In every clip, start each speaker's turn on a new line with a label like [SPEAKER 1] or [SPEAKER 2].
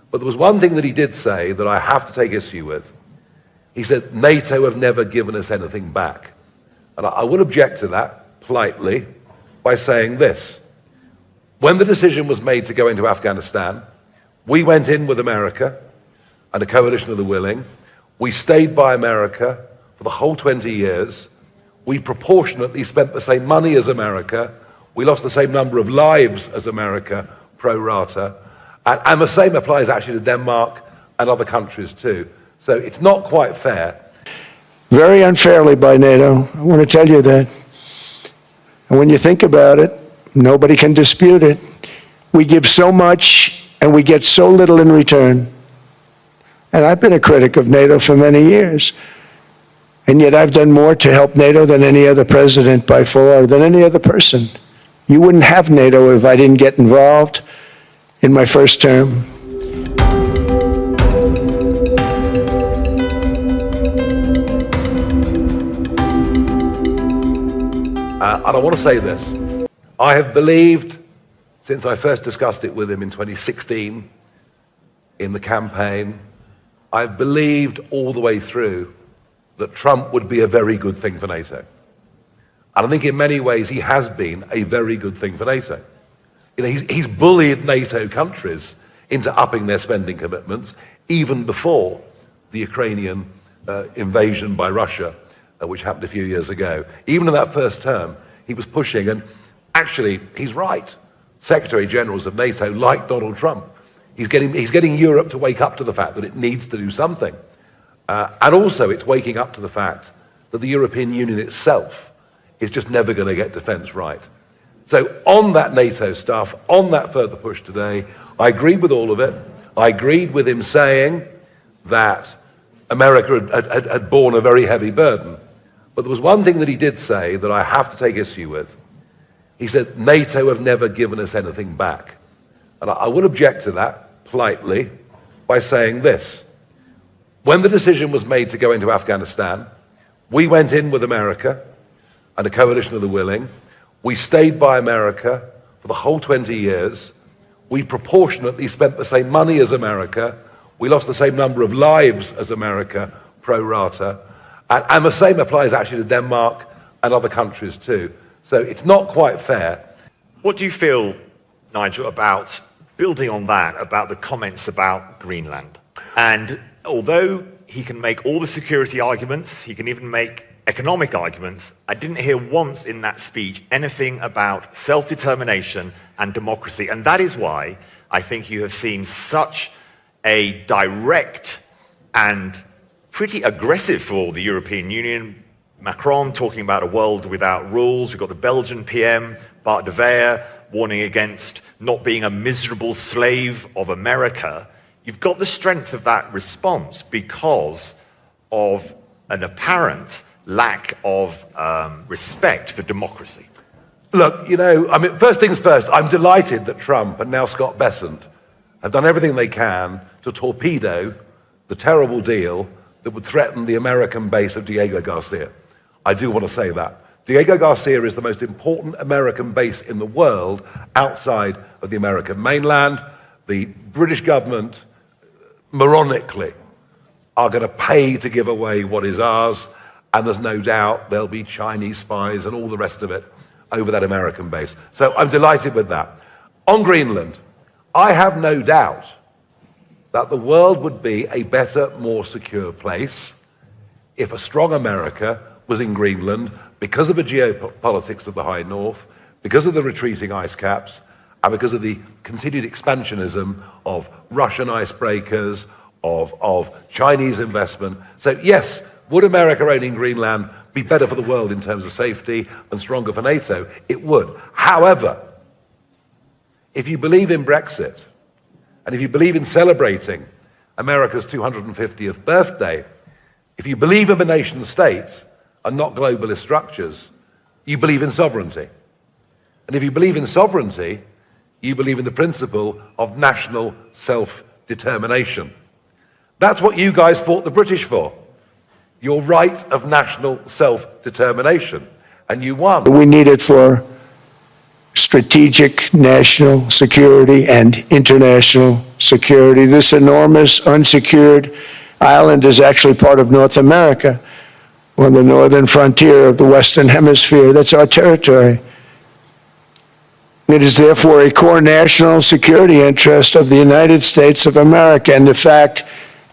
[SPEAKER 1] But there was one thing that he did say that I have to take issue with. He said, NATO have never given us anything back. And I will object to that politely by saying this. When the decision was made to go into Afghanistan, we went in with America and a coalition of the willing. We stayed by America for the whole 20 years. We proportionately spent the same money as America. We lost the same number of lives as America, pro rata. And the same applies actually to Denmark and other countries too. So it's not quite fair.
[SPEAKER 2] Very unfairly by NATO. I want to tell you that. And when you think about it, nobody can dispute it. We give so much and we get so little in return. And I've been a critic of NATO for many years. And yet I've done more to help NATO than any other president by far, than any other person. You wouldn't have NATO if I didn't get involved in my first term.
[SPEAKER 1] And I want to say this. I have believed, since I first discussed it with him in 2016, in the campaign, I've believed all the way through that Trump would be a very good thing for NATO. And I think in many ways he has been a very good thing for NATO. You know, he's bullied NATO countries into upping their spending commitments even before the Ukrainian invasion by Russia, which happened a few years ago. Even in that first term, he was pushing, and actually, he's right. Secretary Generals of NATO like Donald Trump. He's getting Europe to wake up to the fact that it needs to do something. And also, it's waking up to the fact that the European Union itself is just never going to get defense right. So on that NATO stuff, on that further push today, I agreed with all of it. I agreed with him saying that America had borne a very heavy burden. But there was one thing that he did say that I have to take issue with. He said, NATO have never given us anything back. And I will object to that politely by saying this. When the decision was made to go into Afghanistan, we went in with America and a coalition of the willing. We stayed by America for the whole 20 years. We proportionately spent the same money as America. We lost the same number of lives as America, pro rata. And the same applies actually to Denmark and other countries too. So it's not quite fair.
[SPEAKER 3] What do you feel, Nigel, about building on that, about the comments about Greenland? And although he can make all the security arguments, he can even make economic arguments, I didn't hear once in that speech anything about self-determination and democracy. And that is why I think you have seen such a direct and pretty aggressive for the European Union. Macron talking about a world without rules. We've got the Belgian PM, Bart de Weyer, warning against not being a miserable slave of America. You've got the strength of that response because of an apparent lack of respect for democracy.
[SPEAKER 1] Look, you know, I mean, first things first, I'm delighted that Trump and now Scott Bessent have done everything they can to torpedo the terrible deal that would threaten the American base of Diego Garcia. I do want to say that. Diego Garcia is the most important American base in the world outside of the American mainland. The British government, moronically, are going to pay to give away what is ours, and there's no doubt there'll be Chinese spies and all the rest of it over that American base. So I'm delighted with that. On Greenland, I have no doubt that the world would be a better, more secure place if a strong America was in Greenland because of the geopolitics of the high north, because of the retreating ice caps, and because of the continued expansionism of Russian icebreakers, of Chinese investment. So yes, would America owning Greenland be better for the world in terms of safety and stronger for NATO? It would. However, if you believe in Brexit, and if you believe in celebrating America's 250th birthday, if you believe in the nation state and not globalist structures, you believe in sovereignty. And if you believe in sovereignty, you believe in the principle of national self-determination. That's what you guys fought the British for. Your right of national self-determination. And you won.
[SPEAKER 2] We need it for strategic national security and international security. This enormous unsecured island is actually part of North America, on the northern frontier of the Western Hemisphere. That's our territory. It is therefore a core national security interest of the United States of America. And in fact,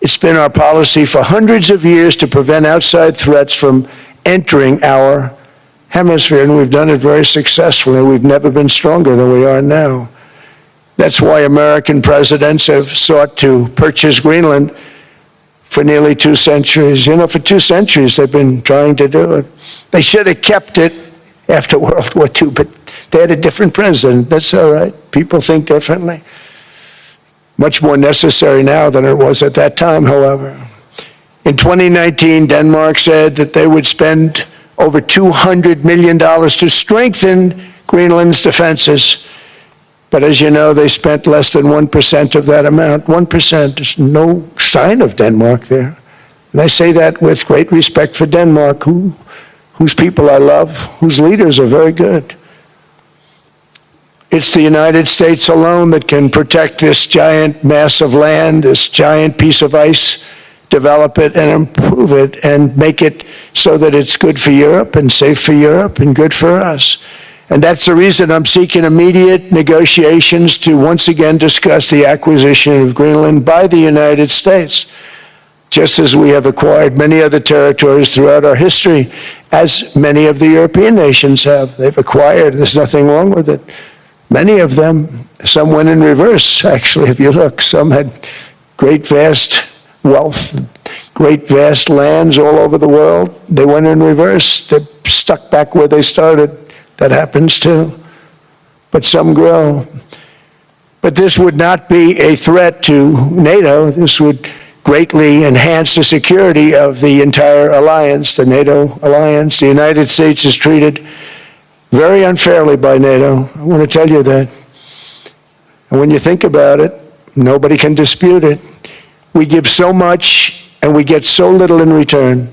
[SPEAKER 2] it's been our policy for hundreds of years to prevent outside threats from entering our hemisphere, and we've done it very successfully. We've never been stronger than we are now. That's why American presidents have sought to purchase Greenland for nearly 2 centuries. You know, for 2 centuries they've been trying to do it. They should have kept it after World War II, but they had a different president. That's all right. People think differently. Much more necessary now than it was at that time, however. In 2019, Denmark said that they would spend over $200 million to strengthen Greenland's defenses. But as you know, they spent less than 1% of that amount. 1%. There's no sign of Denmark there. And I say that with great respect for Denmark, whose people I love, whose leaders are very good. It's the United States alone that can protect this giant mass of land, this giant piece of ice, develop it and improve it and make it so that it's good for Europe and safe for Europe and good for us. And that's the reason I'm seeking immediate negotiations to once again discuss the acquisition of Greenland by the United States, just as we have acquired many other territories throughout our history, as many of the European nations have. They've acquired, there's nothing wrong with it. Many of them, some went in reverse, actually, if you look. Some had great vast wealth, great vast lands all over the world. They went in reverse. They're stuck back where they started. That happens too. But some grow. But this would not be a threat to NATO. This would greatly enhance the security of the entire alliance, the NATO alliance. The United States is treated very unfairly by NATO. I want to tell you that. And when you think about it, nobody can dispute it. We give so much and we get so little in return.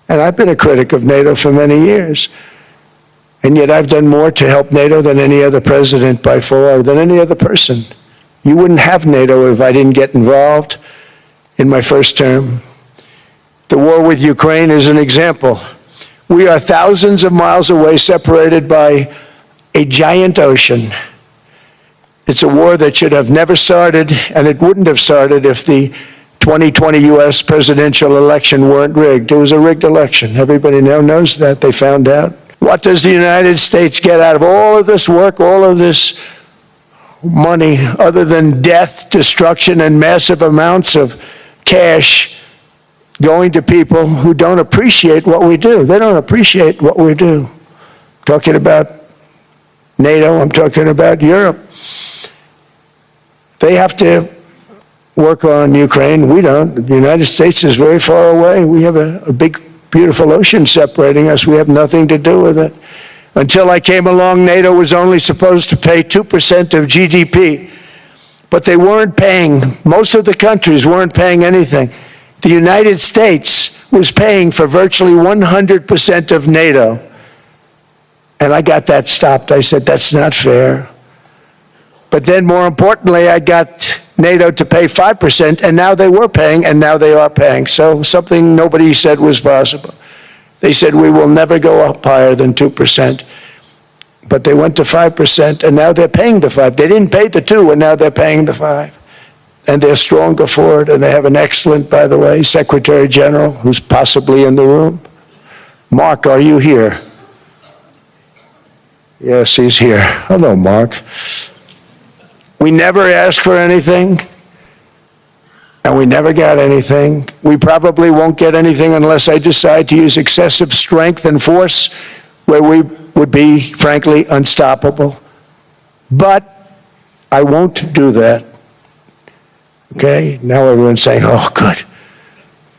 [SPEAKER 2] And I've been a critic of NATO for many years. And yet I've done more to help NATO than any other president by far, than any other person. You wouldn't have NATO if I didn't get involved in my first term. The war with Ukraine is an example. We are thousands of miles away, separated by a giant ocean. It's a war that should have never started, and it wouldn't have started if the 2020 U.S. presidential election weren't rigged. It was a rigged election. Everybody now knows that. They found out. What does the United States get out of all of this work, all of this money, other than death, destruction, and massive amounts of cash going to people who don't appreciate what we do? They don't appreciate what we do. I'm talking about NATO, I'm talking about Europe. They have to work on Ukraine. We don't. The United States is very far away. We have a big, beautiful ocean separating us. We have nothing to do with it. Until I came along, NATO was only supposed to pay 2% of GDP. But they weren't paying, most of the countries weren't paying anything. The United States was paying for virtually 100% of NATO. And I got that stopped. I said, that's not fair. But then more importantly, I got NATO to pay 5%, and now they were paying, and now they are paying. So something nobody said was possible. They said, we will never go up higher than 2%. But they went to 5%, and now they're paying the 5. They didn't pay the 2, and now they're paying the 5. And they're stronger for it, and they have an excellent, by the way, Secretary General, who's possibly in the room. Mark, are you here? Yes, he's here. Hello, Mark. We never asked for anything, and we never got anything. We probably won't get anything unless I decide to use excessive strength and force, where we would be, frankly, unstoppable. But I won't do that. Okay? Now everyone's saying, oh, good.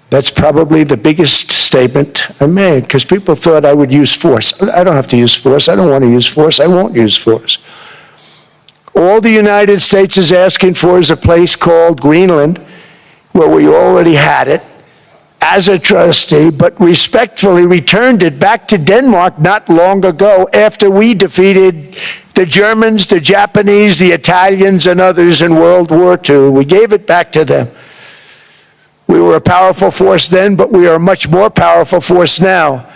[SPEAKER 2] That's probably the biggest statement I made, because people thought I would use force. I don't have to use force. I don't want to use force. I won't use force. All the United States is asking for is a place called Greenland, where we already had it, as a trustee, but respectfully returned it back to Denmark not long ago after we defeated the Germans, the Japanese, the Italians, and others in World War II. We gave it back to them. We were a powerful force then, but we are a much more powerful force now.